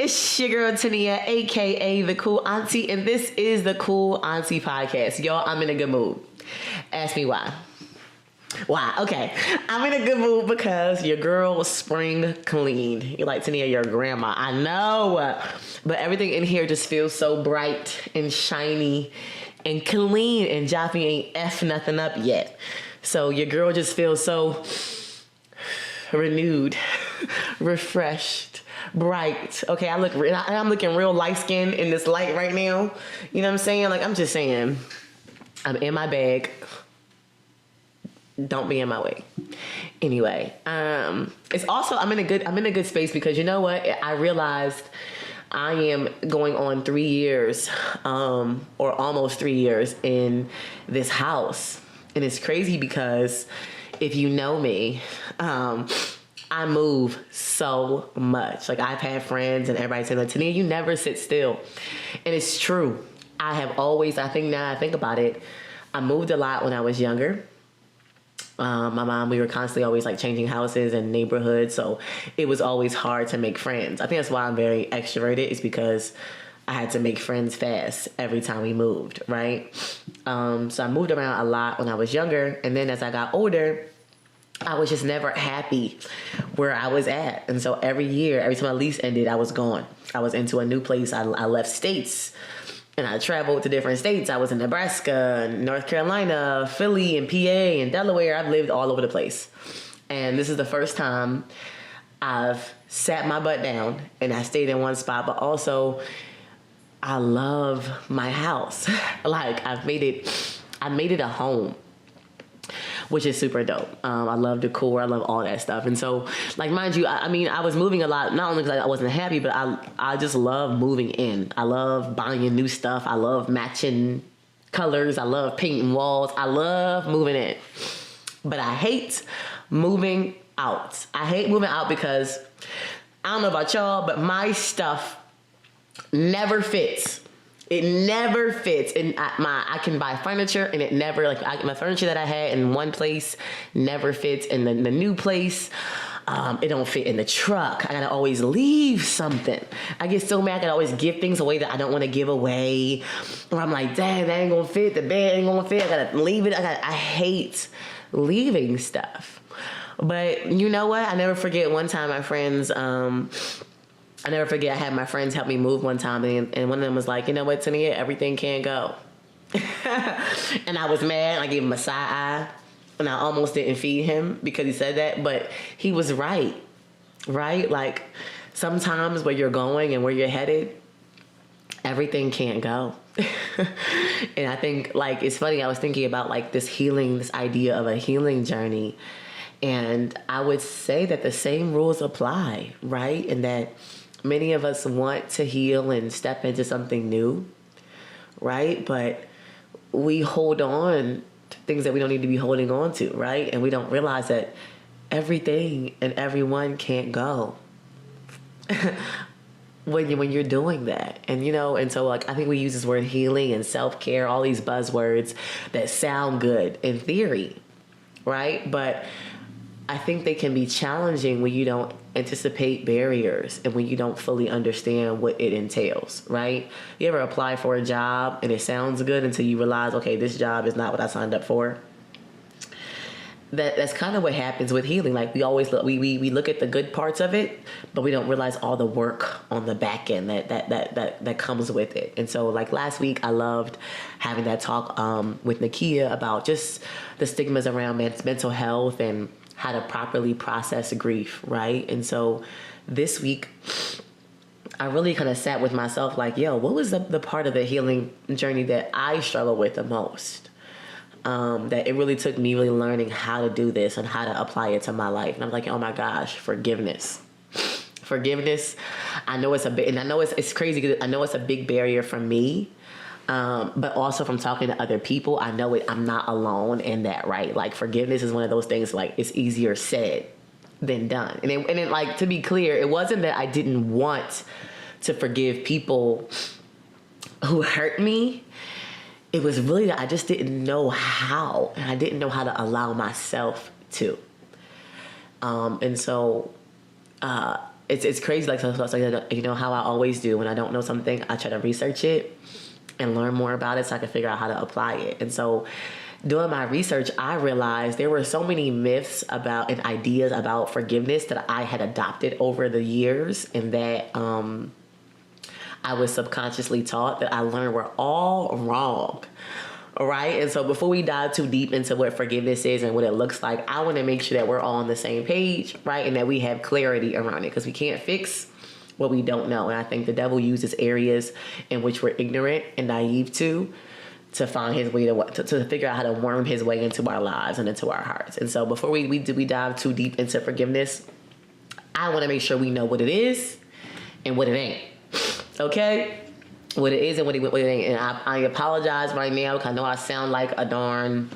It's your girl Tania, aka the Cool Auntie, and this is the Cool Auntie podcast. Y'all, I'm in a good mood. Ask me why. Why? Okay. I'm in a good mood because your girl was spring cleaned. You're like, Tania, your grandma. I know. But everything in here just feels so bright and shiny and clean, and Jaffe ain't F nothing up yet. So your girl just feels so renewed, refreshed, bright. Okay, I'm looking real light skinned in this light right now. You know what I'm saying? Like, I'm just saying, I'm in my bag. Don't be in my way. Anyway, it's also I'm in a good space because you know what? I realized I am going on 3 years, or almost 3 years in this house. And it's crazy because if you know me, I move so much. Like, I've had friends and everybody say, like, Tania, you never sit still. And it's true. I think now I think about it, I moved a lot when I was younger. My mom, we were constantly always like changing houses and neighborhoods. So it was always hard to make friends. I think that's why I'm very extroverted, is because I had to make friends fast every time we moved, right? So I moved around a lot when I was younger. And then as I got older, I was just never happy where I was at. And so every year, every time my lease ended, I was gone. I was into a new place. I left states and I traveled to different states. I was in Nebraska, North Carolina, Philly, and PA, and Delaware. I've lived all over the place. And this is the first time I've sat my butt down and I stayed in one spot, but also I love my house. Like, I made it a home, which is super dope. I love decor. I love all that stuff. And so, like, mind you, I was moving a lot, not only because I wasn't happy, but I just love moving in. I love buying new stuff. I love matching colors. I love painting walls. I love moving in. But I hate moving out. I hate moving out because, I don't know about y'all, but my stuff never fits. It never fits. And I can buy furniture and it never, my furniture that I had in one place never fits in the new place. It don't fit in the truck. I gotta always leave something. I get so mad. I gotta always give things away that I don't want to give away. Or I'm like, dang, that ain't gonna fit. The bed ain't gonna fit. I gotta leave it. I hate leaving stuff. But you know what? I never forget one time my friends, I never forget I had my friends help me move one time, and one of them was like, you know what, Tania, everything can't go. And I was mad. I gave him a side eye, and I almost didn't feed him because he said that, but he was right? Like, sometimes where you're going and where you're headed, everything can't go. And I think, like, it's funny, I was thinking about, like, this idea of a healing journey, and I would say that the same rules apply, right? And that many of us want to heal and step into something new, right? But we hold on to things that we don't need to be holding on to, right? And we don't realize that everything and everyone can't go when you're doing that. And, you know, and so, like, I think we use this word healing and self-care, all these buzzwords that sound good in theory, right? But I think they can be challenging when you don't anticipate barriers and when you don't fully understand what it entails, right? You ever apply for a job and it sounds good until you realize, okay, this job is not what I signed up for? That's kind of what happens with healing. Like, we always look, we look at the good parts of it, but we don't realize all the work on the back end that comes with it. And so, like, last week, I loved having that talk with Nakia about just the stigmas around mental health and how to properly process grief, right? And so this week, I really kind of sat with myself like, yo, what was the part of the healing journey that I struggle with the most? That it really took me really learning how to do this and how to apply it to my life. And I'm like, oh my gosh, forgiveness. Forgiveness. I know it's and I know it's crazy because I know it's a big barrier for me. But also from talking to other people, I know I'm not alone in that, right? Like, forgiveness is one of those things, like, it's easier said than done. And it, like, to be clear, it wasn't that I didn't want to forgive people who hurt me. It was really that I just didn't know how, and I didn't know how to allow myself to. And so it's crazy. Like, you know how I always do when I don't know something, I try to research it and learn more about it so I can figure out how to apply it. And so doing my research, I realized there were so many myths about and ideas about forgiveness that I had adopted over the years, and that I was subconsciously taught, that I learned were all wrong. All right. And so before we dive too deep into what forgiveness is and what it looks like, I want to make sure that we're all on the same page, right? And that we have clarity around it, because we can't fix what we don't know. And I think the devil uses areas in which we're ignorant and naive to find his way to figure out how to worm his way into our lives and into our hearts. And so before we dive too deep into forgiveness, I want to make sure we know what it is and what it ain't. Okay? What it is and what it ain't. And I apologize right now because I know I sound like a darn,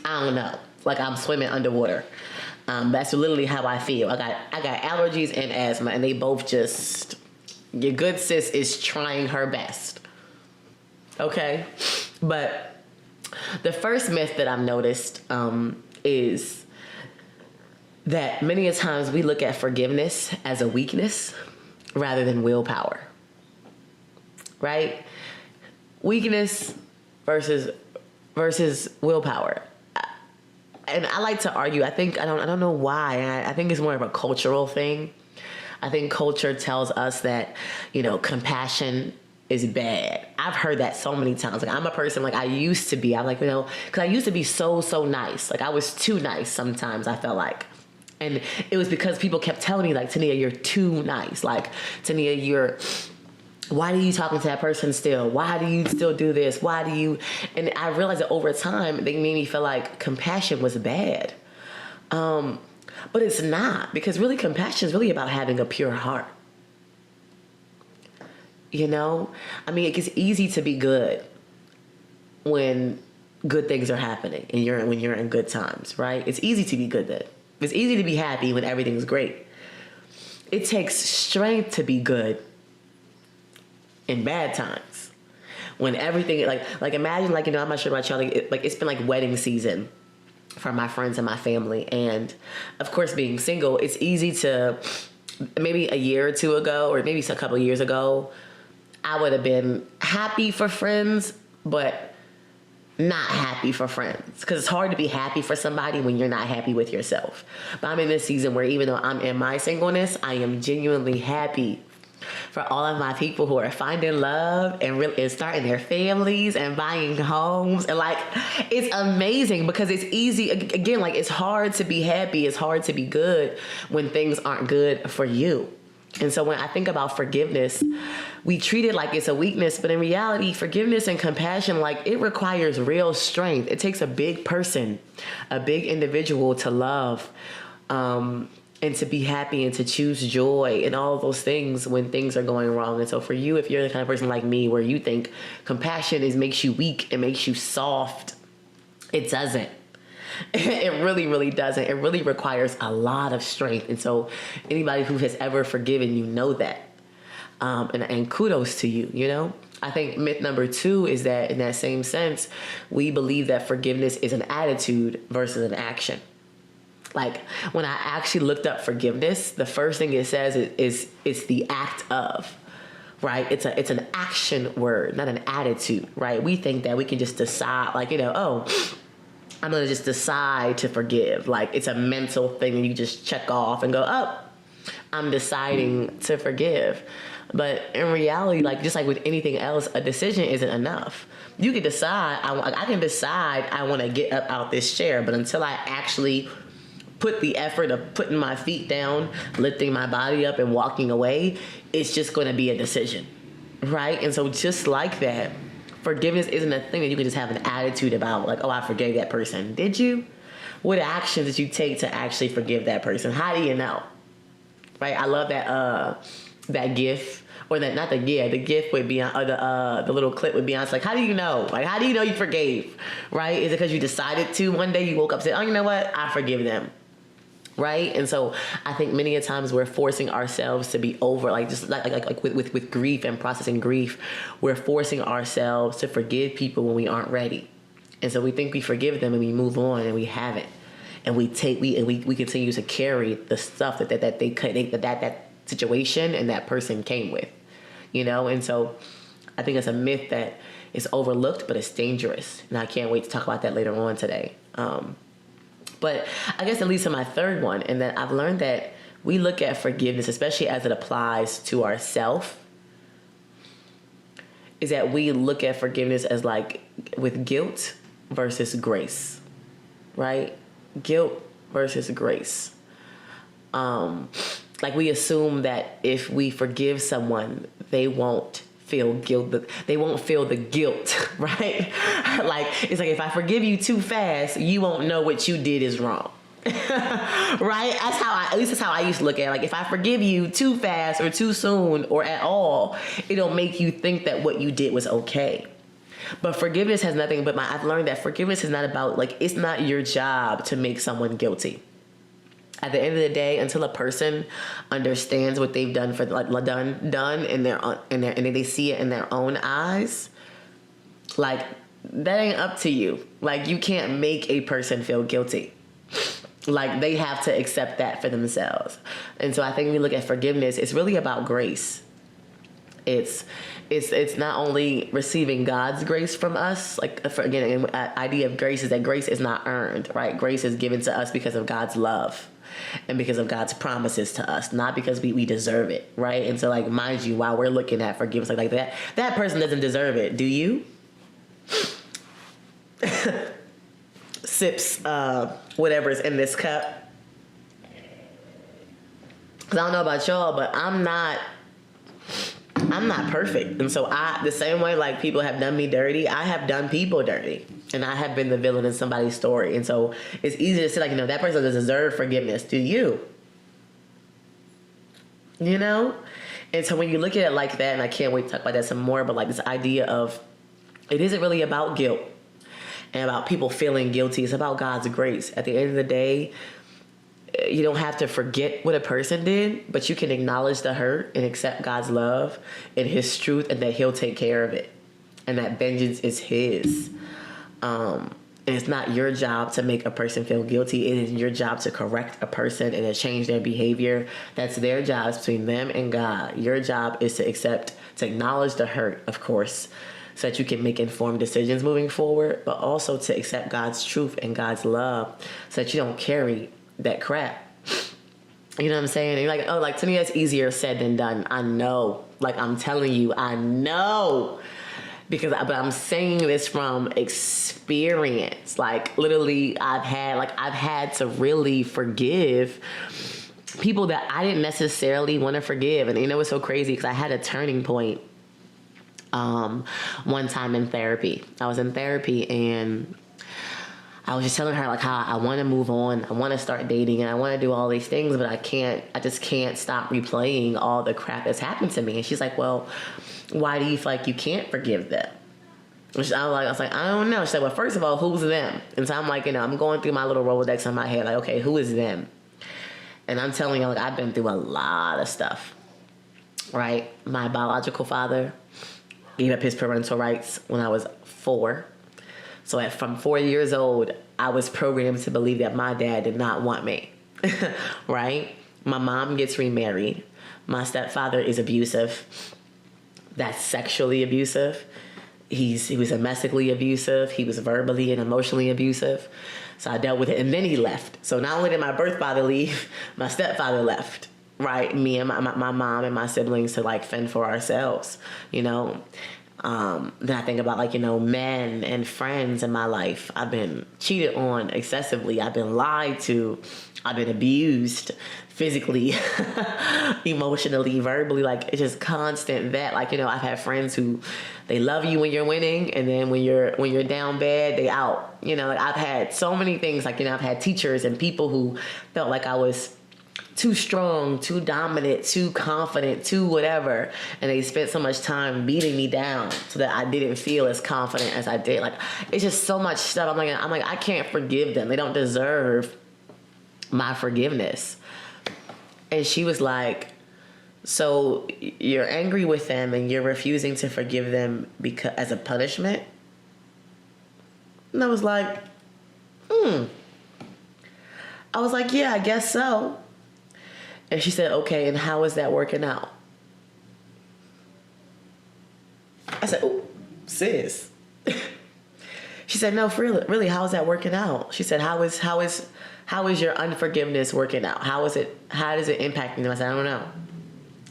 I don't know, like I'm swimming underwater. That's literally how I feel. I got allergies and asthma, and they both just, your good sis is trying her best. Okay? But the first myth that I've noticed is that many a times we look at forgiveness as a weakness rather than willpower. Right? Weakness versus willpower. And I like to argue, I don't know why. I think it's more of a cultural thing. I think culture tells us that, compassion is bad. I've heard that so many times. Like, I'm a person, like I used to be. I'm like, because I used to be so nice. Like, I was too nice sometimes, I felt like. And it was because people kept telling me, like, Tania, you're too nice. Like, Tania, why are you talking to that person still? Why do you still do this? Why do you? And I realized that over time, they made me feel like compassion was bad. But it's not, because really compassion is really about having a pure heart. I mean, it gets easy to be good when good things are happening and when you're in good times, right? It's easy to be good then. It's easy to be happy when everything's great. It takes strength to be good in bad times. When everything, like imagine, I'm not sure about y'all, it's been like wedding season for my friends and my family. And of course, being single, it's easy to, maybe a year or two ago, or maybe a couple of years ago, I would have been happy for friends, but not happy for friends. Because it's hard to be happy for somebody when you're not happy with yourself. But I'm in this season where even though I'm in my singleness, I am genuinely happy for all of my people who are finding love and starting their families and buying homes. And it's amazing because it's easy. Again, it's hard to be happy. It's hard to be good when things aren't good for you. And so when I think about forgiveness, we treat it like it's a weakness, but in reality, forgiveness and compassion, it requires real strength. It takes a big person, a big individual to love, and to be happy and to choose joy and all of those things when things are going wrong. And so for you, if you're the kind of person like me where you think compassion makes you weak, it makes you soft, it doesn't. It really, really doesn't. It really requires a lot of strength. And so anybody who has ever forgiven, that. And kudos to you, I think myth number 2 is that in that same sense, we believe that forgiveness is an attitude versus an action. When I actually looked up forgiveness, the first thing it says is it's the act of, right? It's an action word, not an attitude, right? We think that we can just decide, I'm going to just decide to forgive. It's a mental thing and you just check off and go, oh, I'm deciding to forgive. But in reality, just like with anything else, a decision isn't enough. You can decide, I can decide I want to get up out this chair, but until I actually put the effort of putting my feet down, lifting my body up and walking away, it's just going to be a decision, right? And so just like that, forgiveness isn't a thing that you can just have an attitude about, oh, I forgave that person. Did you? What actions did you take to actually forgive that person? How do you know? Right? I love that gif, or that, not the gif with Beyonce, the little clip with Beyonce. How do you know? How do you know you forgave? Right? Is it because you decided to? One day you woke up and said, oh, you know what? I forgive them. Right? And so I think many a times we're forcing ourselves to be over, just with grief and processing grief, we're forcing ourselves to forgive people when we aren't ready. And so we think we forgive them and we move on, and we haven't. And we continue to carry the stuff that situation and that person came with, And so I think it's a myth that is overlooked, but it's dangerous. And I can't wait to talk about that later on today. But I guess it leads to my third one, and that I've learned that we look at forgiveness, especially as it applies to ourselves, is that we look at forgiveness as like with guilt versus grace, right? Guilt versus grace. Like we assume that if we forgive someone, they won't feel guilt. They won't feel the guilt, right? Like it's like if I forgive you too fast, you won't know what you did is wrong. Right? At least that's how I used to look at it. Like if I forgive you too fast or too soon or at all, it'll make you think that what you did was okay. But forgiveness has nothing but I've learned that forgiveness is not about it's not your job to make someone guilty. At the end of the day, until a person understands what they've done done in their and they see it in their own eyes, that ain't up to you. You can't make a person feel guilty. They have to accept that for themselves. And so I think when we look at forgiveness, it's really about grace. It's not only receiving God's grace from us. Again, the idea of grace is that grace is not earned, right? Grace is given to us because of God's love and because of God's promises to us, not because we deserve it, right? And so, mind you, while we're looking at forgiveness like that person doesn't deserve it, do you? Sips whatever's in this cup. Because I don't know about y'all, but I'm not perfect. And so the same way people have done me dirty, I have done people dirty. And I have been the villain in somebody's story. And so it's easy to say that person doesn't deserve forgiveness. Do you? And so when you look at it like that, and I can't wait to talk about that some more, but this idea of it isn't really about guilt and about people feeling guilty. It's about God's grace. At the end of the day, you don't have to forget what a person did, but you can acknowledge the hurt and accept God's love and his truth, and that he'll take care of it, and that vengeance is his. And it's not your job to make a person feel guilty. It is your job to correct a person and to change their behavior. That's their job. It's between them and God. Your job is to acknowledge the hurt, of course, so that you can make informed decisions moving forward, but also to accept God's truth and God's love so that you don't carry that crap. You know what I'm saying? And you're like, to me, that's easier said than done. I know. I'm telling you, I know. But I'm saying this from experience. Literally, I've had to really forgive people that I didn't necessarily want to forgive. And it's so crazy because I had a turning point one time in therapy. I was in therapy and I was just telling her how I want to move on. I want to start dating and I want to do all these things, but I just can't stop replaying all the crap that's happened to me. And she's like, well, why do you feel like you can't forgive them? I was like, I don't know. She's like, well, first of all, who's them? And so I'm I'm going through my little Rolodex in my head. Okay, who is them? And I'm telling you, I've been through a lot of stuff, right? My biological father gave up his parental rights when I was 4. So from 4 years old, I was programmed to believe that my dad did not want me, right? My mom gets remarried. My stepfather is abusive. That's sexually abusive. He was domestically abusive. He was verbally and emotionally abusive. So I dealt with it, and then he left. So not only did my birth father leave, my stepfather left, right? Me and my mom and my siblings to fend for ourselves, Then I think about men and friends in my life. I've been cheated on excessively. I've been lied to. I've been abused physically, emotionally, verbally. It's just constant that. I've had friends who they love you when you're winning, and then when you're down bad, they out. I've had so many things. I've had teachers and people who felt like I was too strong, too dominant, too confident, too whatever. And they spent so much time beating me down so that I didn't feel as confident as I did. It's just so much stuff. I'm like, I can't forgive them. They don't deserve my forgiveness. And she was like, so you're angry with them and you're refusing to forgive them because as a punishment? And I was like, I was like, yeah, I guess so. And she said, okay, and how is that working out? I said, oh, sis. She said, no, for real, really, how is that working out? She said, how is your unforgiveness working out? How does it impacting them? I said, I don't know.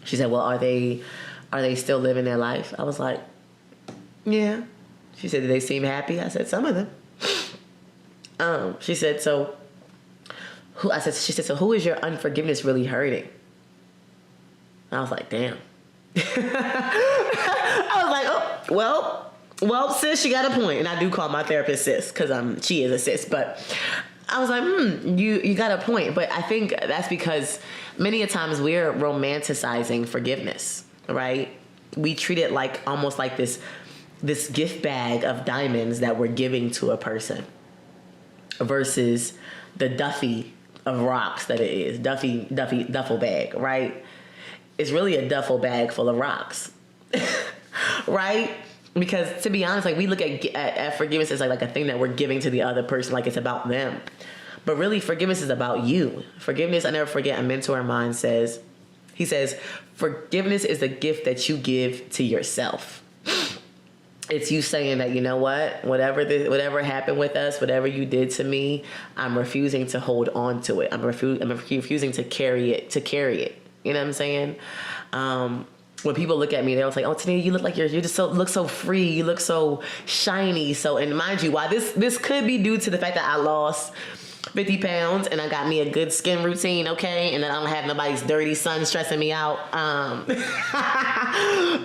She said, well, are they still living their life? I was like, yeah. She said, do they seem happy? I said, some of them. She said, so who is your unforgiveness really hurting? I was like, damn. I was like, oh, well, sis, you got a point. And I do call my therapist sis because she is a sis. But I was like, you got a point. But I think that's because many a times we're romanticizing forgiveness, right? We treat it like almost like this gift bag of diamonds that we're giving to a person versus the Duffy of rocks that it is. Duffel bag, right? It's really a duffel bag full of rocks, right? Because to be honest, like we look at forgiveness as like a thing that we're giving to the other person, like it's about them. But really, forgiveness is about you. Forgiveness, I never forget, a mentor of mine says, forgiveness is the gift that you give to yourself. It's you saying that, you know what, whatever happened with us, whatever you did to me, I'm refusing to hold on to it. I'm refusing to carry it. You know what I'm saying? When people look at me, they'll say, "Oh, Tania, you look like you just look so free. You look so shiny." So, and mind you, why this could be due to the fact that I lost 50 pounds and I got me a good skin routine, okay, and then I don't have nobody's dirty son stressing me out.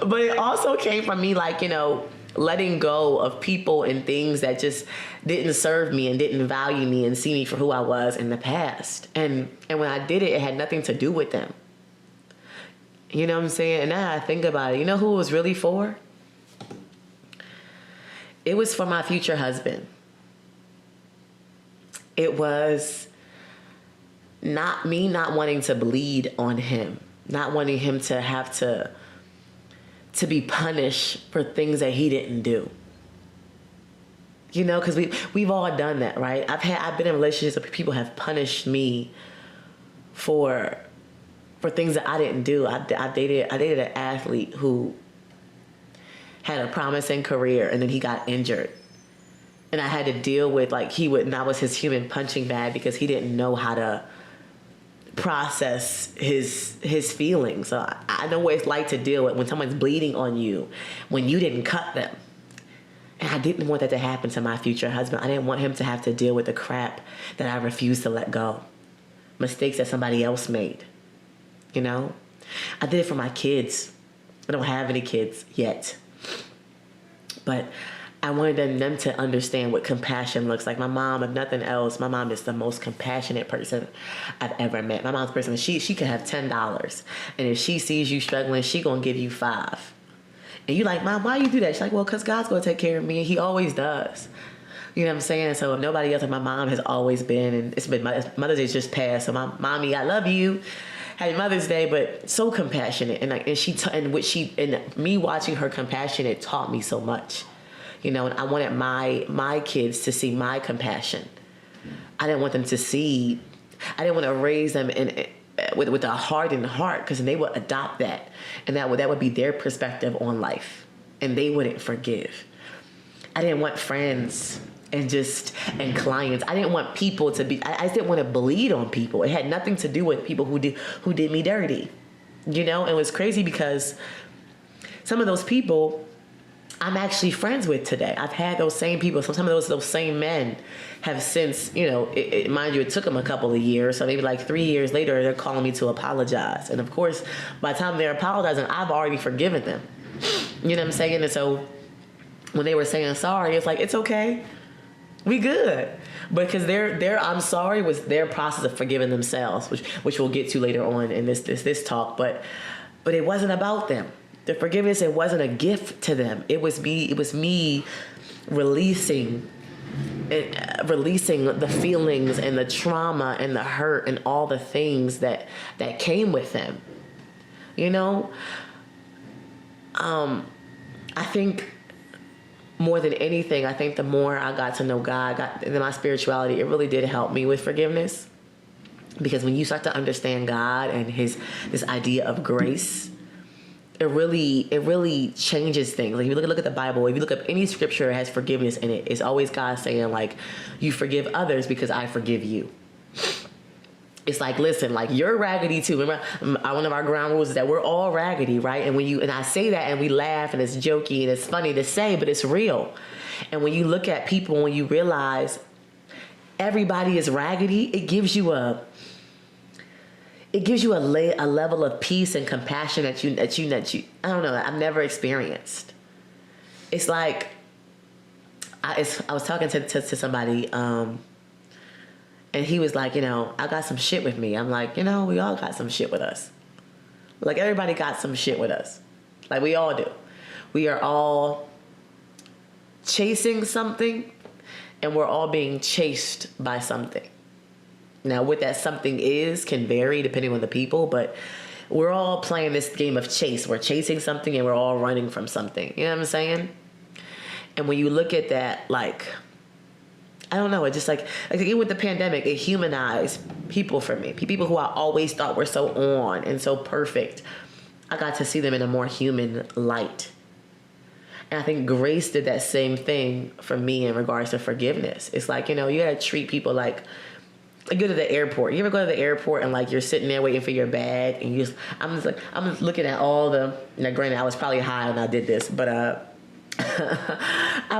But it also came from me, like, you know, letting go of people and things that just didn't serve me and didn't value me and see me for who I was in the past. And when I did it, it had nothing to do with them. You know what I'm saying? And now I think about it. You know who it was really for? It was for my future husband. It was not me not wanting to bleed on him, not wanting him to have to be punished for things that he didn't do. You know, because we've all done that, right? I've been in relationships where people have punished me for things that I didn't do. I dated an athlete who had a promising career and then he got injured. And I had to deal with, like, and I was his human punching bag because he didn't know how to process his feelings. So I know what it's like to deal with when someone's bleeding on you when you didn't cut them. And I didn't want that to happen to my future husband. I didn't want him to have to deal with the crap that I refused to let go. Mistakes that somebody else made. You know? I did it for my kids. I don't have any kids yet. But I wanted them to understand what compassion looks like. My mom, if nothing else, my mom is the most compassionate person I've ever met. My mom's person, she can have $10. And if she sees you struggling, she gonna give you $5. And you like, Mom, why you do that? She's like, well, because God's gonna take care of me, and he always does. You know what I'm saying? So if nobody else, like my mom has always been, and it's been Mother's Day's just passed, so my mommy, I love you. Happy Mother's Day, but so compassionate. And me watching her compassion, it taught me so much. You know, and I wanted my kids to see my compassion. I didn't want them to see. I didn't want to raise them with a hardened heart, because they would adopt that, and that would be their perspective on life, and they wouldn't forgive. I didn't want friends and clients. I didn't want people to be. I just didn't want to bleed on people. It had nothing to do with people who did me dirty. You know, and it was crazy because some of those people I'm actually friends with today. I've had those same people. So some of those same men have since, you know, mind you, it took them a couple of years. So maybe like 3 years later, they're calling me to apologize. And of course, by the time they're apologizing, I've already forgiven them. You know what I'm saying? And so when they were saying sorry, it's like, it's okay. We good. Because their I'm sorry was their process of forgiving themselves, which we'll get to later on in this talk. But it wasn't about them. The forgiveness, it wasn't a gift to them. It was me releasing the feelings and the trauma and the hurt and all the things that came with them. You know? I think more than anything, I think the more I got to know God, in my spirituality, it really did help me with forgiveness. Because when you start to understand God and this idea of grace, it really changes things. Like if you look at the Bible, if you look up any scripture that has forgiveness in it, it's always God saying like, you forgive others because I forgive you. It's like, listen, like you're raggedy too. Remember, one of our ground rules is that we're all raggedy, right? And I say that and we laugh and it's jokey and it's funny to say, but it's real. And when you look at people, when you realize everybody is raggedy, it gives you a level of peace and compassion that you I don't know, I've never experienced. It's like I was talking to somebody, and he was like, I got some shit with me. I'm like, we all got some shit with us. Like everybody got some shit with us. Like we all do. We are all chasing something, and we're all being chased by something. Now, what that something is can vary depending on the people, but we're all playing this game of chase. We're chasing something and we're all running from something. You know what I'm saying? And when you look at that, like, I don't know, it just like even with the pandemic, it humanized people for me. People who I always thought were so on and so perfect. I got to see them in a more human light. And I think grace did that same thing for me in regards to forgiveness. It's like, you gotta treat people like go to the airport. You ever go to the airport and like you're sitting there waiting for your bag and I'm just looking at all granted I was probably high when I did this, but I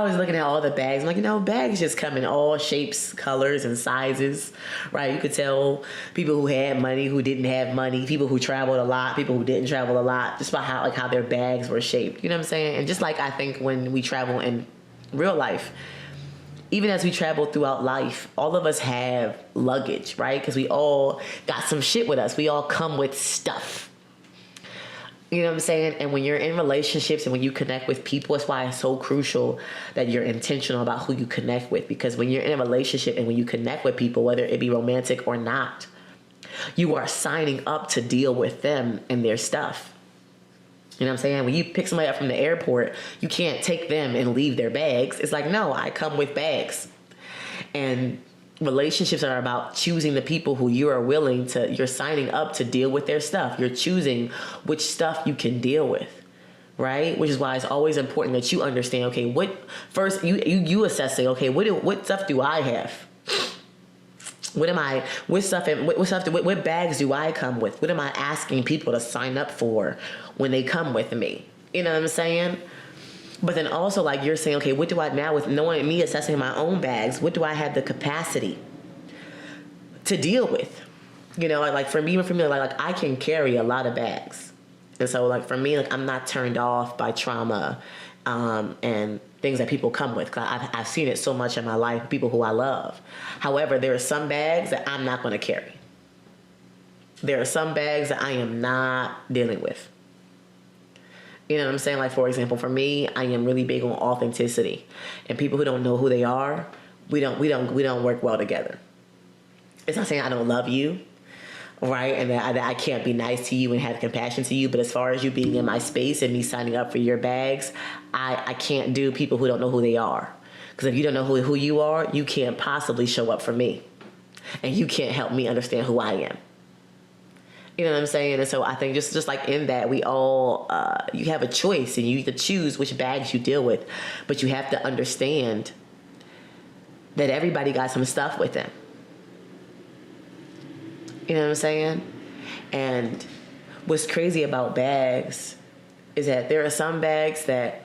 was looking at all the bags. I'm like, bags just come in all shapes, colors, and sizes, right? You could tell people who had money, who didn't have money, people who traveled a lot, people who didn't travel a lot, just by how their bags were shaped. You know what I'm saying? And just like I think when we travel in real life, even as we travel throughout life, all of us have luggage, right? Because we all got some shit with us. We all come with stuff. You know what I'm saying? And when you're in relationships and when you connect with people, it's why it's so crucial that you're intentional about who you connect with. Because when you're in a relationship and when you connect with people, whether it be romantic or not, you are signing up to deal with them and their stuff. You know what I'm saying? When you pick somebody up from the airport, you can't take them and leave their bags. It's like, no, I come with bags. And relationships are about choosing the people who you're signing up to deal with their stuff. You're choosing which stuff you can deal with, right? Which is why it's always important that you understand, okay, first you assessing, okay, what stuff do I have? What bags do I come with? What am I asking people to sign up for when they come with me? You know what I'm saying? But then also, like you're saying, okay, what do I now, with knowing me assessing my own bags, what do I have the capacity to deal with? Like for me, like I can carry a lot of bags. And so like for me, like I'm not turned off by trauma and things that people come with. Cause I've seen it so much in my life, people who I love. However, there are some bags that I'm not going to carry. There are some bags that I am not dealing with. You know what I'm saying? Like, for example, for me, I am really big on authenticity. And people who don't know who they are, we don't work well together. It's not saying I don't love you, right? And that I can't be nice to you and have compassion to you. But as far as you being in my space and me signing up for your bags, I can't do people who don't know who they are. Because if you don't know who you are, you can't possibly show up for me. And you can't help me understand who I am. You know what I'm saying? And so I think just like in that, we all, you have a choice and you get to choose which bags you deal with. But you have to understand that everybody got some stuff with them. You know what I'm saying? And what's crazy about bags is that there are some bags that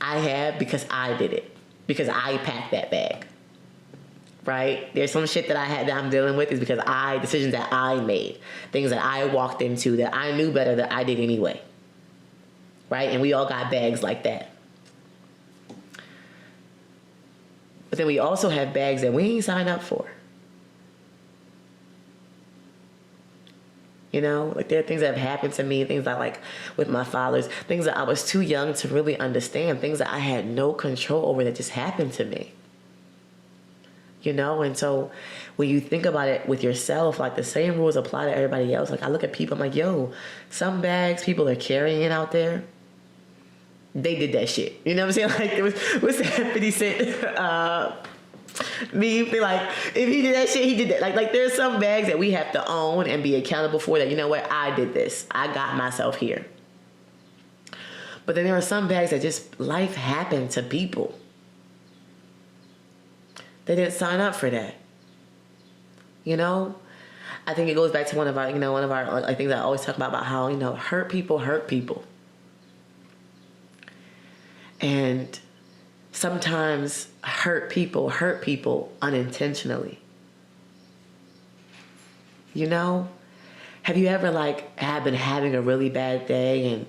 I have because I did it. Because I packed that bag. Right? There's some shit that I had that I'm dealing with is because decisions that I made. Things that I walked into that I knew better that I did anyway. Right? And we all got bags like that. But then we also have bags that we ain't signed up for. Like there are things that have happened to me, things that like with my fathers, things that I was too young to really understand, things that I had no control over that just happened to me. And so when you think about it with yourself, like the same rules apply to everybody else. Like I look at people, I'm like, yo, some bags people are carrying out there, they did that shit. You know what I'm saying? Like what's that 50 Cent Me, be like, if he did that shit, he did that. Like there's some bags that we have to own and be accountable for that, you know what, I did this. I got myself here. But then there are some bags that just life happened to people. They didn't sign up for that. You know? I think it goes back to one of our things I always talk about how, hurt people hurt people. And sometimes hurt people unintentionally. Have you ever have been having a really bad day and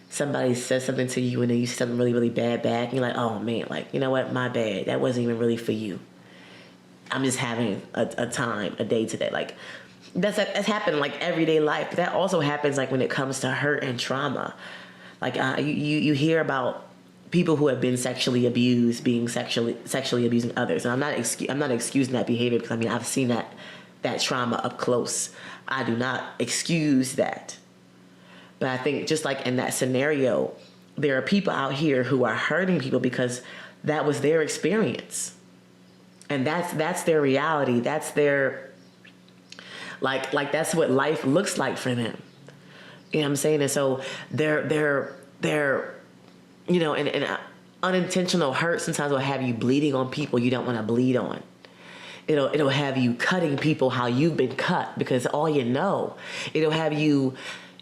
somebody says something to you and then you say something really, really bad back and you're like, oh man, you know what, my bad. That wasn't even really for you. I'm just having a day today. That's happened everyday life. But that also happens when it comes to hurt and trauma. You hear about people who have been sexually abused being sexually abusing others. And I'm not excusing that behavior because I've seen that trauma up close. I do not excuse that. But I think just in that scenario, there are people out here who are hurting people because that was their experience. And that's their reality. That's their that's what life looks like for them. You know what I'm saying? And so they're and unintentional hurt sometimes will have you bleeding on people you don't want to bleed on. It'll have you cutting people how you've been cut because all you know. It'll have you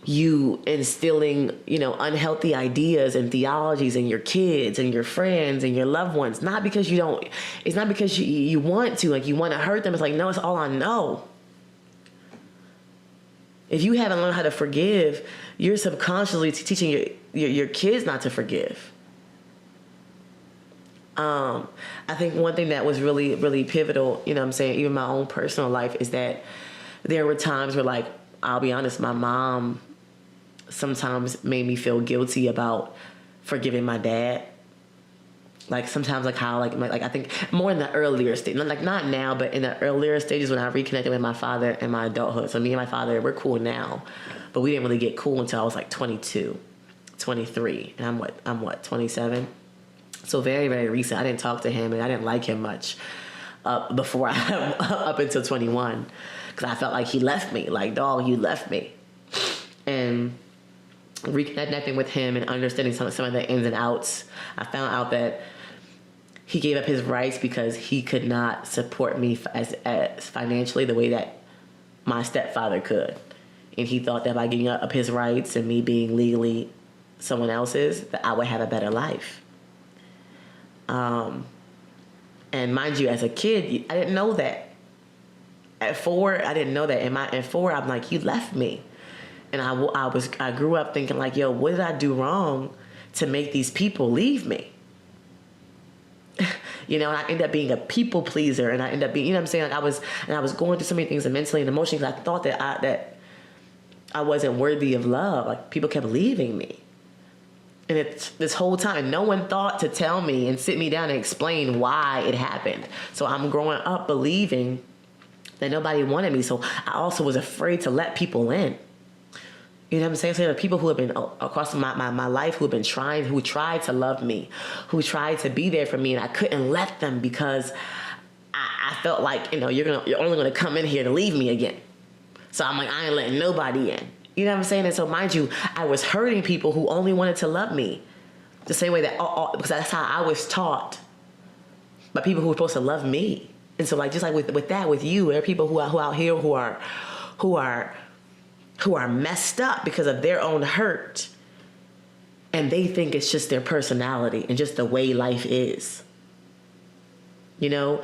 instilling, unhealthy ideas and theologies in your kids and your friends and your loved ones. Not because it's not because you want to, you want to hurt them. It's no, it's all I know. If you haven't learned how to forgive, you're subconsciously teaching your kids not to forgive. I think one thing that was really, really pivotal, even my own personal life, is that there were times where I'll be honest, my mom sometimes made me feel guilty about forgiving my dad. Sometimes how I think more in the earlier stage, not now, but in the earlier stages when I reconnected with my father in my adulthood. So me and my father, we're cool now, but we didn't really get cool until I was 22, 23, and I'm 27. So very, very recent. I didn't talk to him and I didn't like him much before up until 21, because I felt like he left me. Dog, you left me. And reconnecting with him and understanding some of the ins and outs, I found out that he gave up his rights because he could not support me as financially the way that my stepfather could. And he thought that by giving up his rights and me being legally someone else's, that I would have a better life. And mind you, as a kid, I didn't know that. At 4, I didn't know that. At 4, I'm you left me. And I grew up thinking yo, what did I do wrong to make these people leave me? And I ended up being a people pleaser, and I ended up being, what I'm saying? I was going through so many things mentally and emotionally. I thought that I wasn't worthy of love. People kept leaving me. And it's this whole time, no one thought to tell me and sit me down and explain why it happened. So I'm growing up believing that nobody wanted me. So I also was afraid to let people in. You know what I'm saying? So there are people who have been across my life who tried to love me, who tried to be there for me, and I couldn't let them because I felt you're only gonna come in here to leave me again. So I'm I ain't letting nobody in. You know what I'm saying? And so mind you, I was hurting people who only wanted to love me, the same way that because that's how I was taught by people who were supposed to love me. And so just with you, there are people who out here who are messed up because of their own hurt, and they think it's just their personality and just the way life is. I'll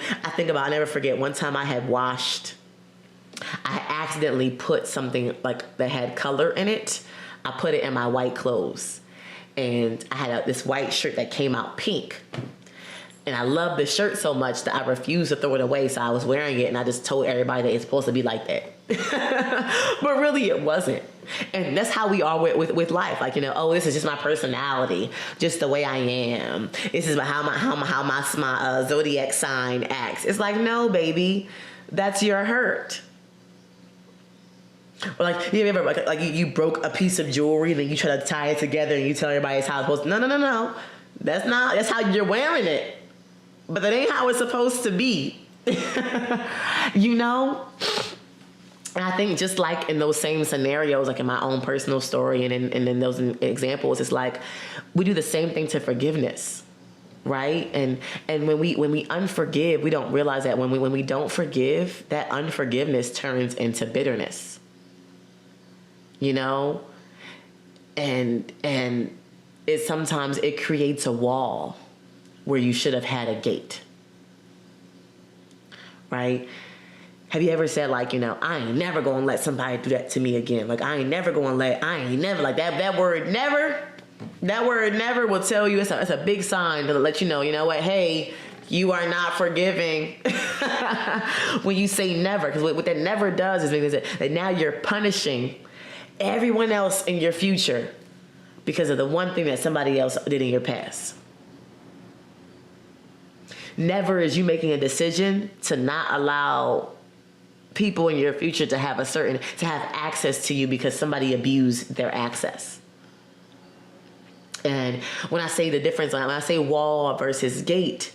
never forget one time I accidentally put something that had color in it. I put it in my white clothes, and I had this white shirt that came out pink. And I loved the shirt so much that I refused to throw it away. So I was wearing it, and I just told everybody that it's supposed to be like that. But really, it wasn't. And that's how we are with life. This is just my personality, just the way I am. This is how my zodiac sign acts. It's no, baby, that's your hurt. Or you ever you broke a piece of jewelry, then you try to tie it together and you tell everybody it's how it's supposed to. No. That's how you're wearing it. But that ain't how it's supposed to be. You know? And I think just like in those same scenarios, like in my own personal story and in those examples, it's like we do the same thing to forgiveness, right? And when we unforgive, we don't realize that when we don't forgive, that unforgiveness turns into bitterness. You know? And sometimes it creates a wall where you should have had a gate. Right? Have you ever said, like, you know, I ain't never gonna let somebody do that to me again? Like, I ain't never, like that word never will tell you, it's a big sign to let you know what, hey, you are not forgiving. When you say never, because what that never does is mean that now you're punishing everyone else in your future because of the one thing that somebody else did in your past. Never is you making a decision to not allow people in your future to have access to you because somebody abused their access. And when I say the difference, when I say wall versus gate,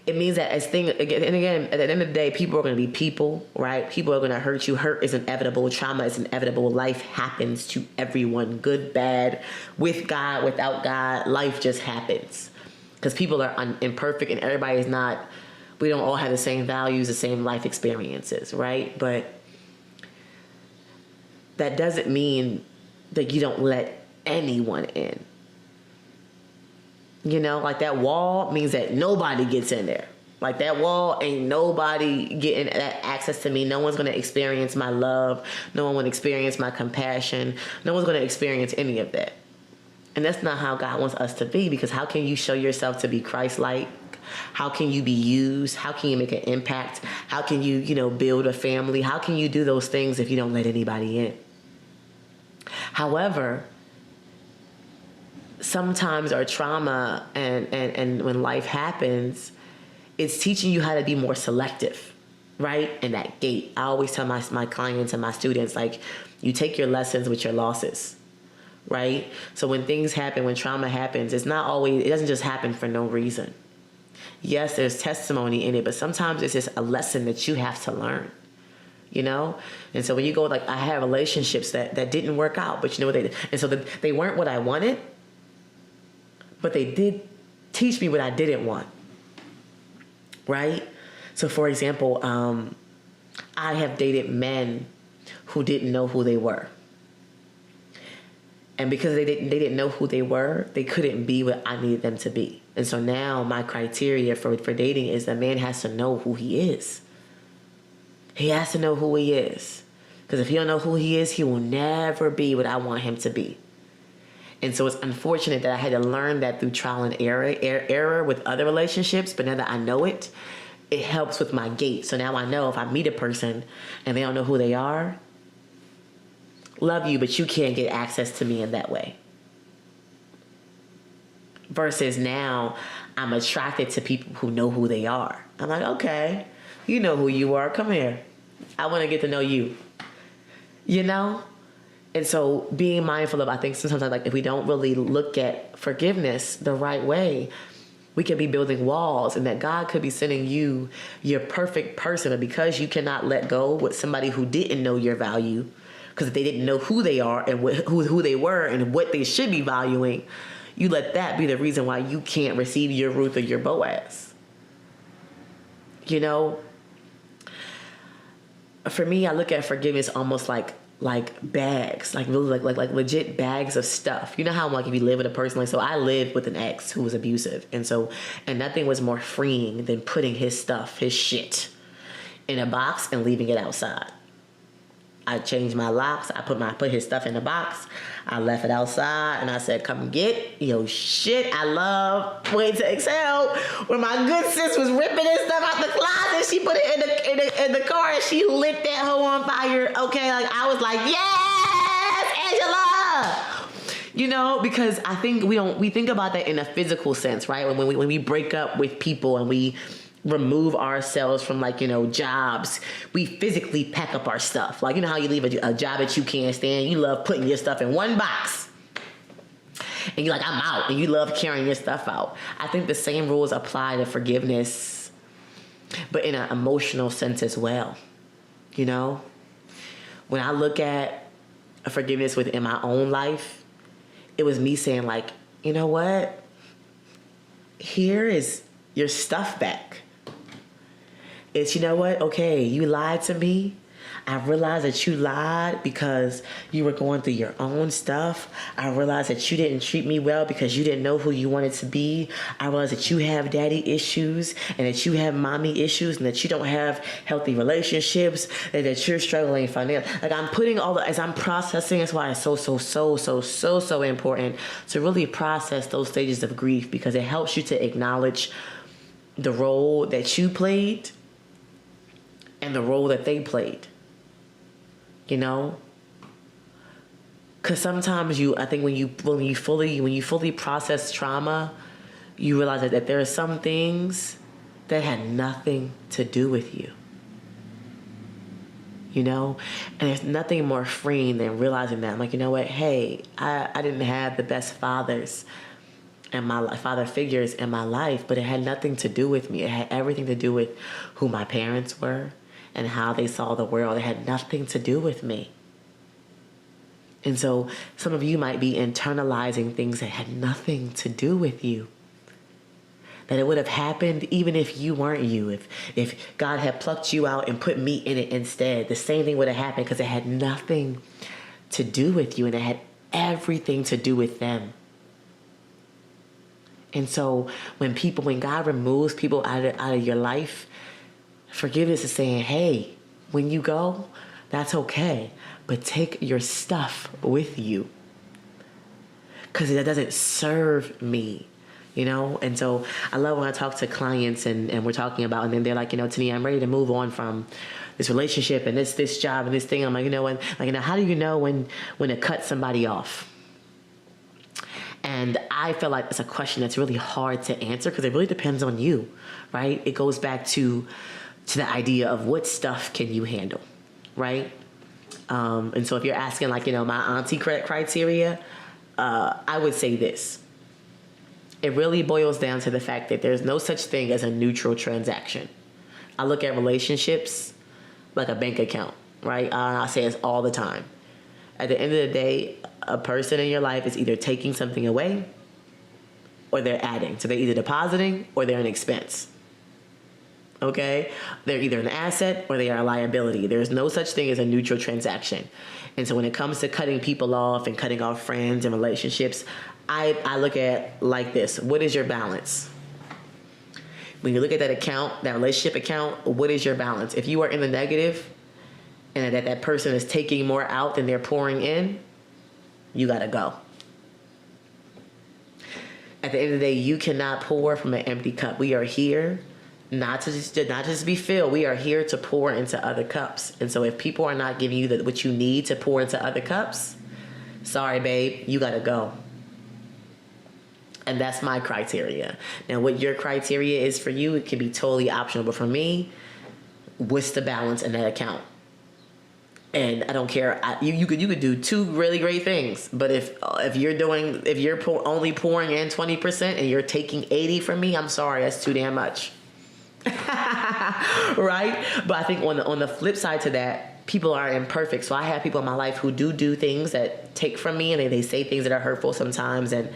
it means that again, at the end of the day, people are going to be people, right? People are going to hurt you. Hurt is inevitable. Trauma is inevitable. Life happens to everyone, good, bad, with God, without God. Life just happens because people are imperfect and everybody is not. We don't all have the same values, the same life experiences, right? But that doesn't mean that you don't let anyone in. You know, like that wall means that nobody gets in there. Like that wall ain't nobody getting that access to me. No one's going to experience my love. No one will experience my compassion. No one's going to experience any of that. And that's not how God wants us to be, because how can you show yourself to be Christ-like? How can you be used? How can you make an impact? How can you, build a family? How can you do those things if you don't let anybody in? However, sometimes our trauma and when life happens, it's teaching you how to be more selective, right? And that gate. I always tell my clients and my students, like, you take your lessons with your losses, right? So when things happen, when trauma happens, it doesn't just happen for no reason. Yes, there's testimony in it, but sometimes it's just a lesson that you have to learn, And so when you go, like, I have relationships that didn't work out, but you know what they did? And so they weren't what I wanted, but they did teach me what I didn't want, right? So for example, I have dated men who didn't know who they were. And because they didn't know who they were, they couldn't be what I needed them to be. And so now my criteria for dating is the man has to know who he is. He has to know who he is. Because if he don't know who he is, he will never be what I want him to be. And so it's unfortunate that I had to learn that through trial and error with other relationships. But now that I know it, it helps with my gate. So now I know if I meet a person and they don't know who they are, love you, but you can't get access to me in that way. Versus now, I'm attracted to people who know who they are. I'm like, okay, you know who you are. Come here. I want to get to know you. And so being mindful of, I think sometimes if we don't really look at forgiveness the right way, we could be building walls, and that God could be sending you your perfect person. But because you cannot let go with somebody who didn't know your value, because they didn't know who they are and who they were and what they should be valuing, you let that be the reason why you can't receive your Ruth or your Boaz. For me, I look at forgiveness almost like bags, like really like legit bags of stuff. You know how if you live with a person, so I lived with an ex who was abusive, and nothing was more freeing than putting his shit in a box and leaving it outside. I changed my locks. I put his stuff in the box. I left it outside, and I said, "Come get your shit." I love Wait to Exhale, when my good sis was ripping his stuff out the closet. She put it in the car, and she lit that hoe on fire. Okay, I was like, "Yes, Angela." Because I think we think about that in a physical sense, right? When we break up with people and we remove ourselves from jobs, we physically pack up our stuff. Like, how you leave a job that you can't stand, you love putting your stuff in one box and you're like, I'm out, and you love carrying your stuff out. I think the same rules apply to forgiveness but in an emotional sense as well. You know, when I look at forgiveness within my own life, it was me saying like, you know what? Here is your stuff back. It's, you know what? Okay, you lied to me. I realized that you lied because you were going through your own stuff. I realized that you didn't treat me well because you didn't know who you wanted to be. I realized that you have daddy issues and that you have mommy issues and that you don't have healthy relationships and that you're struggling financially. Like, I'm putting all the, as I'm processing, that's why it's so important to really process those stages of grief, because it helps you to acknowledge the role that you played and the role that they played. You know, because sometimes I think when you fully process trauma, you realize that there are some things that had nothing to do with you. You know, and there's nothing more freeing than realizing that. I'm like, you know what? Hey, I didn't have the best fathers and father figures in my life, but it had nothing to do with me. It had everything to do with who my parents were and how they saw the world. It had nothing to do with me. And so some of you might be internalizing things that had nothing to do with you. That it would have happened even if you weren't you. If God had plucked you out and put me in it instead, the same thing would have happened, because it had nothing to do with you and it had everything to do with them. And so when God removes people out of your life, forgiveness is saying, hey, when you go, that's okay, but take your stuff with you, because that doesn't serve me, you know? And so I love when I talk to clients and we're talking about, and then they're like, you know, Tania, I'm ready to move on from this relationship and this job and this thing. I'm like, you know, how do you know when to cut somebody off? And I feel like it's a question that's really hard to answer, because it really depends on you, right? It goes back to the idea of what stuff can you handle, right? And so if you're asking, like, you know, my auntie criteria, I would say this. It really boils down to the fact that there's no such thing as a neutral transaction. I look at relationships like a bank account, right? I say this all the time. At the end of the day, a person in your life is either taking something away or they're adding. So they're either depositing or they're an expense. Okay? They're either an asset or they are a liability. There's no such thing as a neutral transaction. And so when it comes to cutting people off and cutting off friends and relationships, I look at like this. What is your balance? When you look at that account, that relationship account, what is your balance? If you are in the negative and that person is taking more out than they're pouring in, you gotta go. At the end of the day, you cannot pour from an empty cup. We are here not to just be filled. We are here to pour into other cups. And so if people are not giving you what you need to pour into other cups, sorry, babe, you gotta go. And that's my criteria. Now, what your criteria is for you, it can be totally optional. But for me, what's the balance in that account? And I don't care. You could do two really great things. But if you're only pouring in 20% and you're taking 80 from me, I'm sorry, that's too damn much. Right? But I think on the flip side to that, people are imperfect. So I have people in my life who do things that take from me, and they say things that are hurtful sometimes, and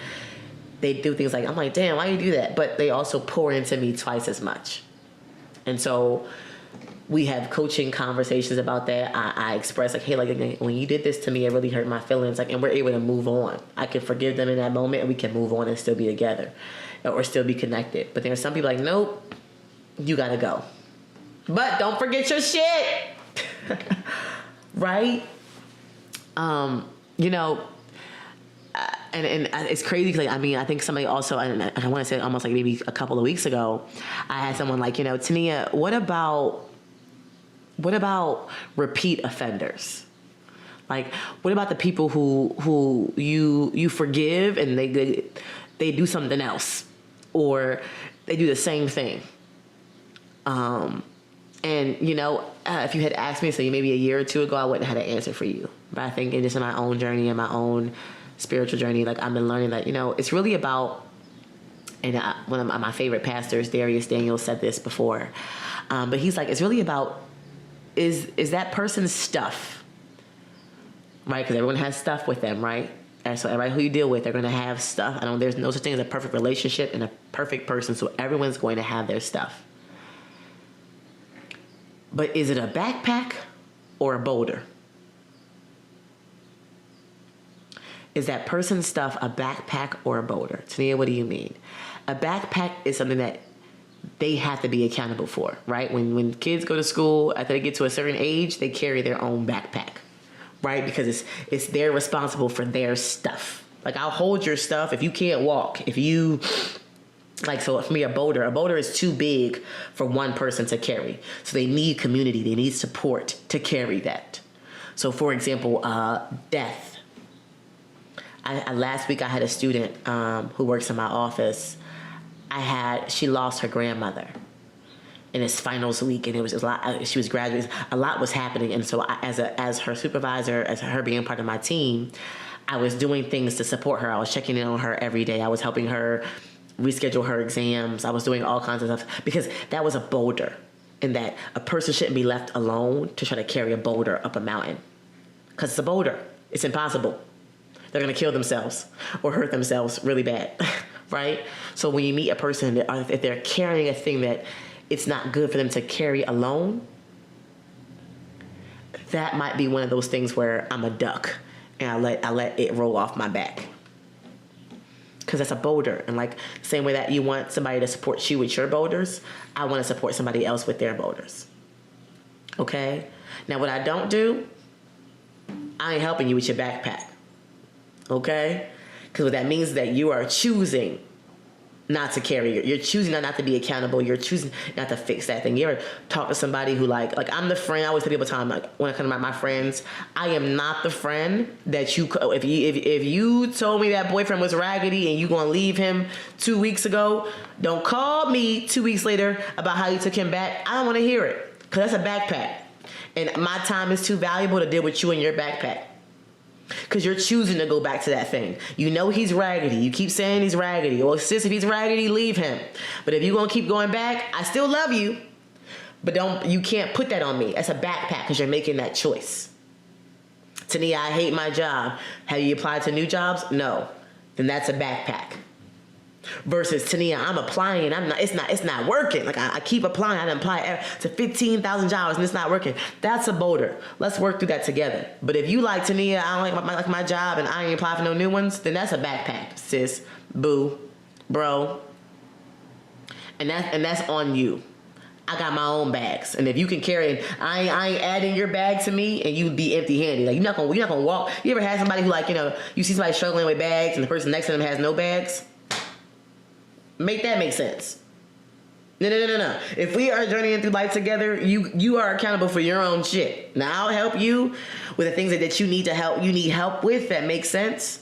they do things like, I'm like, damn, why you do that? But they also pour into me twice as much. And so we have coaching conversations about that. I express like, hey, like, when you did this to me, it really hurt my feelings. Like, and we're able to move on. I can forgive them in that moment, and we can move on and still be together or still be connected. But there are some people like, nope, you gotta go. But don't forget your shit. Right? You know, and it's crazy because, like, I mean, I think somebody also, and I want to say almost like maybe a couple of weeks ago, I had someone like, you know, Tania, what about repeat offenders? Like, what about the people who you forgive and they do something else, or they do the same thing? And you know, if you had asked me, say maybe a year or two ago, I wouldn't have had an answer for you. But I think in just my own journey and my own spiritual journey, like, I've been learning that, you know, it's really about, and one of my favorite pastors, Darius Daniels, said this before. But he's like, it's really about, is that person's stuff, right? Because everyone has stuff with them, right? And so everybody who you deal with, they're going to have stuff. There's no such thing as a perfect relationship and a perfect person, so everyone's going to have their stuff. But is it a backpack or a boulder? Is that person's stuff a backpack or a boulder? Tania, what do you mean? A backpack is something that they have to be accountable for, right? When kids go to school, after they get to a certain age, they carry their own backpack, right? Because it's they're responsible for their stuff. Like, I'll hold your stuff if you can't walk. If you, like, so for me, a boulder is too big for one person to carry. So they need community. They need support to carry that. So, for example, death. Last week I had a student who works in my office. She lost her grandmother, and it's finals week, and it was a lot. She was graduating. A lot was happening, and so as her supervisor, as her being part of my team, I was doing things to support her. I was checking in on her every day. I was helping her reschedule her exams. I was doing all kinds of stuff because that was a boulder, and that a person shouldn't be left alone to try to carry a boulder up a mountain, because it's a boulder. It's impossible. They're going to kill themselves or hurt themselves really bad, right? So when you meet a person, if they're carrying a thing that it's not good for them to carry alone, that might be one of those things where I'm a duck and I let it roll off my back. Because that's a boulder. And like the same way that you want somebody to support you with your boulders, I want to support somebody else with their boulders. Okay? Now, what I don't do, I ain't helping you with your backpack. Okay? Because what that means is that you are choosing not to carry it. You're choosing not to be accountable. You're choosing not to fix that thing. You ever talk to somebody who like I'm the friend, I always tell people all the time, like when I come to my friends, I am not the friend that if you told me that boyfriend was raggedy and you gonna leave him 2 weeks ago, don't call me 2 weeks later about how you took him back. I don't want to hear it, because that's a backpack. And my time is too valuable to deal with you and your backpack. Because you're choosing to go back to that thing. You know he's raggedy. You keep saying he's raggedy. Well, sis, if he's raggedy, leave him. But if you're going to keep going back, I still love you. But you can't put that on me. That's a backpack because you're making that choice. Tania, I hate my job. Have you applied to new jobs? No. Then that's a backpack. Versus Tania, I'm applying. It's not working. Like I keep applying. I apply to 15,000 jobs and it's not working. That's a boulder. Let's work through that together. But if you like Tania, I don't like my job and I ain't apply for no new ones, then that's a backpack, sis, boo, bro. And that's on you. I got my own bags, and if you can carry, I ain't adding your bag to me, and you be empty-handed. Like you're not gonna walk. You ever had somebody who you see somebody struggling with bags, and the person next to them has no bags? Make that make sense. No. If we are journeying through life together, you are accountable for your own shit. Now I'll help you with the things that you need help with. That makes sense.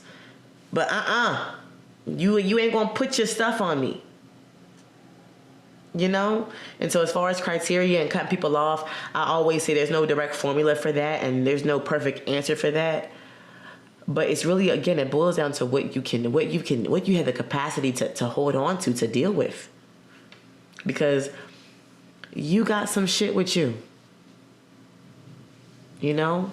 But you ain't gonna put your stuff on me. You know? And so as far as criteria and cutting people off, I always say there's no direct formula for that, and there's no perfect answer for that. But it's really, again, it boils down to what you have the capacity to hold on to deal with. Because you got some shit with you. You know?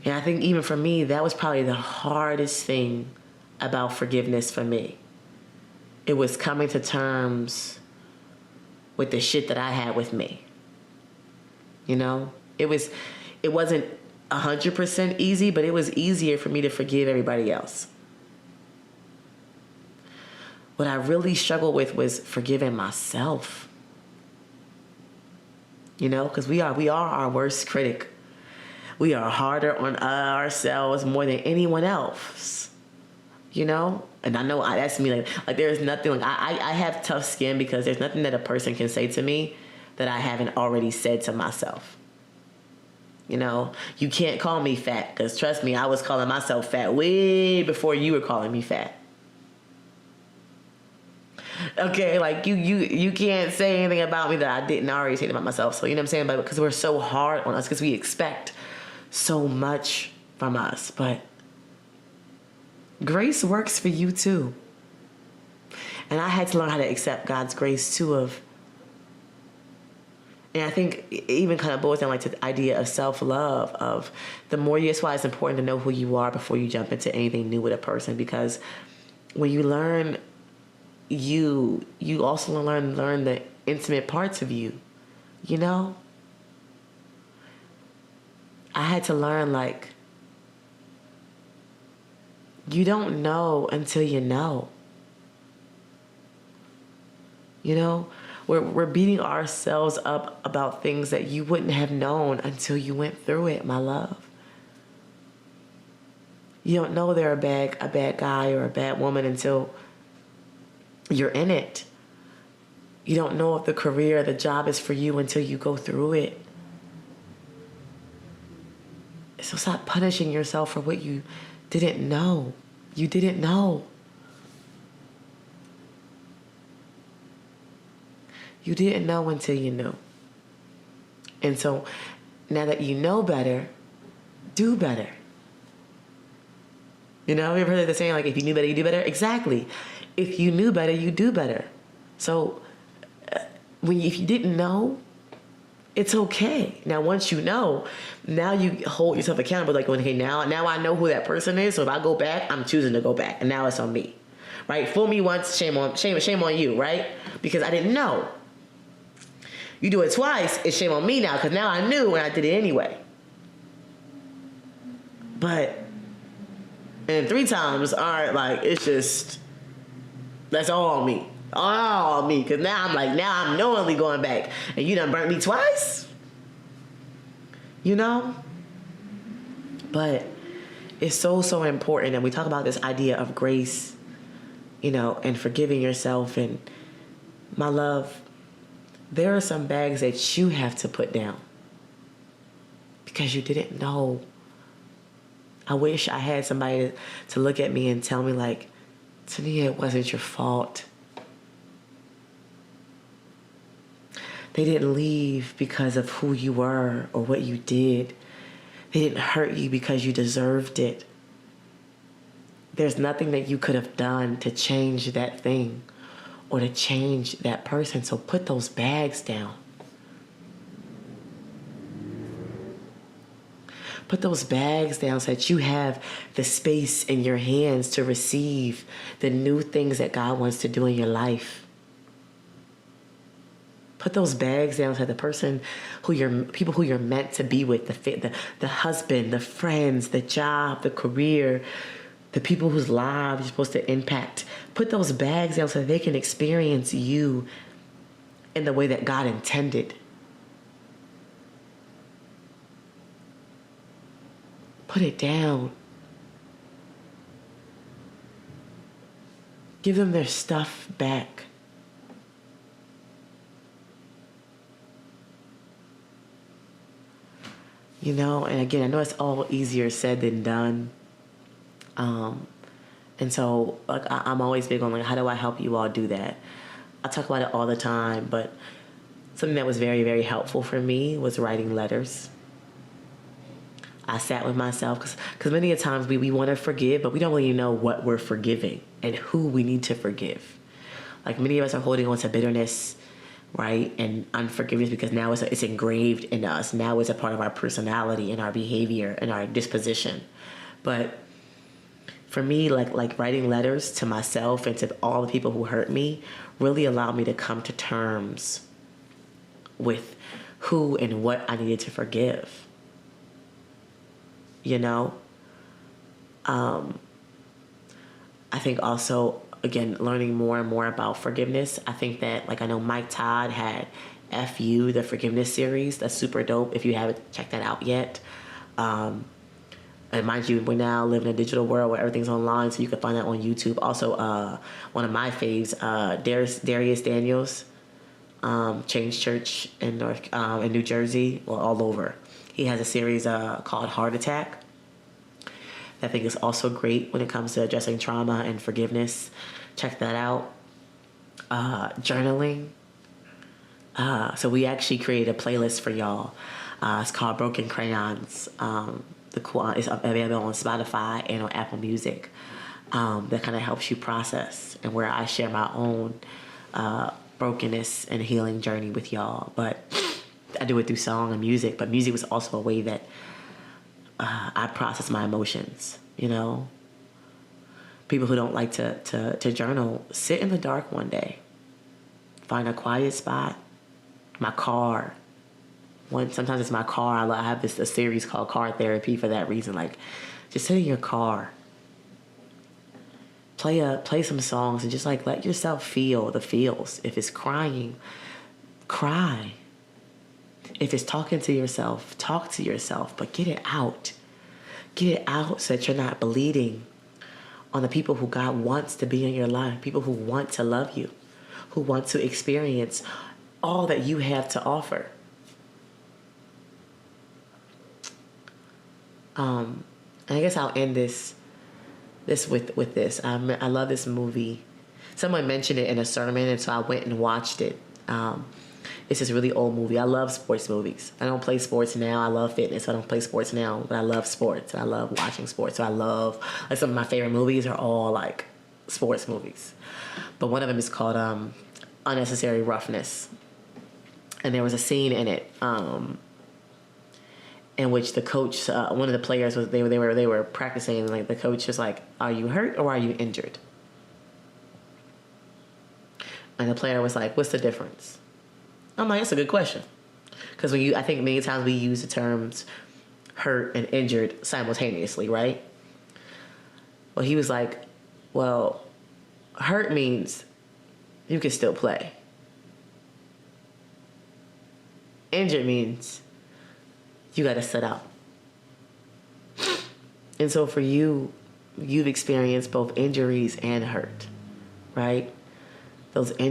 And I think even for me, that was probably the hardest thing about forgiveness for me. It was coming to terms with the shit that I had with me. You know? It wasn't 100% easy, but it was easier for me to forgive everybody else. What I really struggled with was forgiving myself. You know, because we are our worst critic. We are harder on ourselves more than anyone else. You know? And I know that's me. Like there's nothing, I have tough skin because there's nothing that a person can say to me that I haven't already said to myself. You know, you can't call me fat, because trust me, I was calling myself fat way before you were calling me fat. Okay, like you can't say anything about me that I didn't already say about myself. So you know what I'm saying? But because we're so hard on us, because we expect so much from us. But grace works for you too. And I had to learn how to accept God's grace too, of And I think it even kind of boils down like to the idea of self-love, of the more that's why it's important to know who you are before you jump into anything new with a person, because when you learn you also learn the intimate parts of you, you know? I had to learn, like, you don't know until you know. You know? We're beating ourselves up about things that you wouldn't have known until you went through it, my love. You don't know they're a bad guy or a bad woman until you're in it. You don't know if the career, the job is for you until you go through it. So stop punishing yourself for what you didn't know. You didn't know. You didn't know until you knew. And so now that you know better, do better. You know, you ever heard the saying, like, if you knew better, you do better? Exactly. If you knew better, you do better. So if you didn't know, it's okay. Now, once you know, now you hold yourself accountable. Like, okay, now I know who that person is. So if I go back, I'm choosing to go back. And now it's on me, right? Fool me once, shame on you, right? Because I didn't know. You do it twice, it's shame on me now, because now I knew and I did it anyway. But, and 3 times, all right, like, it's just, that's all on me. All on me, because now I'm knowingly going back, and you done burnt me twice? You know? But it's so important, and we talk about this idea of grace, you know, and forgiving yourself, and my love, there are some bags that you have to put down because you didn't know. I wish I had somebody to look at me and tell me, like, Tania, it wasn't your fault. They didn't leave because of who you were or what you did. They didn't hurt you because you deserved it. There's nothing that you could have done to change that thing or to change that person. So put those bags down. Put those bags down so that you have the space in your hands to receive the new things that God wants to do in your life. Put those bags down so the person people who you're meant to be with, the husband, the friends, the job, the career, the people whose lives you're supposed to impact. Put those bags down so they can experience you in the way that God intended. Put it down. Give them their stuff back. You know, and again, I know it's all easier said than done. And so, like, I'm always big on, like, how do I help you all do that? I talk about it all the time, but something that was very, very helpful for me was writing letters. I sat with myself because many a times we want to forgive, but we don't really know what we're forgiving and who we need to forgive. Like, many of us are holding on to bitterness, right, and unforgiveness because now it's engraved in us. Now it's a part of our personality and our behavior and our disposition. But for me, like writing letters to myself and to all the people who hurt me really allowed me to come to terms with who and what I needed to forgive. You know? I think also, again, learning more and more about forgiveness. I think that, like, I know Mike Todd had FU, the forgiveness series. That's super dope if you haven't checked that out yet. And mind you, we now live in a digital world where everything's online, so you can find that on YouTube. Also, one of my faves, Darius Daniels, Change Church in New Jersey, well, all over. He has a series called Heart Attack. That I think is also great when it comes to addressing trauma and forgiveness. Check that out. Journaling. So we actually created a playlist for y'all. It's called Broken Crayons. It's available on Spotify and on Apple Music. That kind of helps you process, and where I share my own brokenness and healing journey with y'all. But I do it through song and music, but music was also a way that I process my emotions, you know? People who don't like to journal, sit in the dark one day. Find a quiet spot. My car. Sometimes it's my car. I have a series called Car Therapy for that reason. Like, just sit in your car. Play some songs and just like let yourself feel the feels. If it's crying, cry. If it's talking to yourself, talk to yourself, but get it out. Get it out so that you're not bleeding on the people who God wants to be in your life, people who want to love you, who want to experience all that you have to offer. And I guess I'll end this with this. I love this movie. Someone mentioned it in a sermon, and so I went and watched it. It's this really old movie. I love sports movies. I don't play sports now. I love fitness. So I don't play sports now, but I love sports. And I love watching sports. So I love, like, some of my favorite movies are all like sports movies. But one of them is called Unnecessary Roughness. And there was a scene in it in which the coach, one of the players was they were practicing, and like the coach was like, "Are you hurt or are you injured?" And the player was like, "What's the difference?" I'm like, "That's a good question," because I think many times we use the terms hurt and injured simultaneously, right? Well, he was like, "Well, hurt means you can still play. Injured means you got to sit out." And so for you, you've experienced both injuries and hurt, right? Those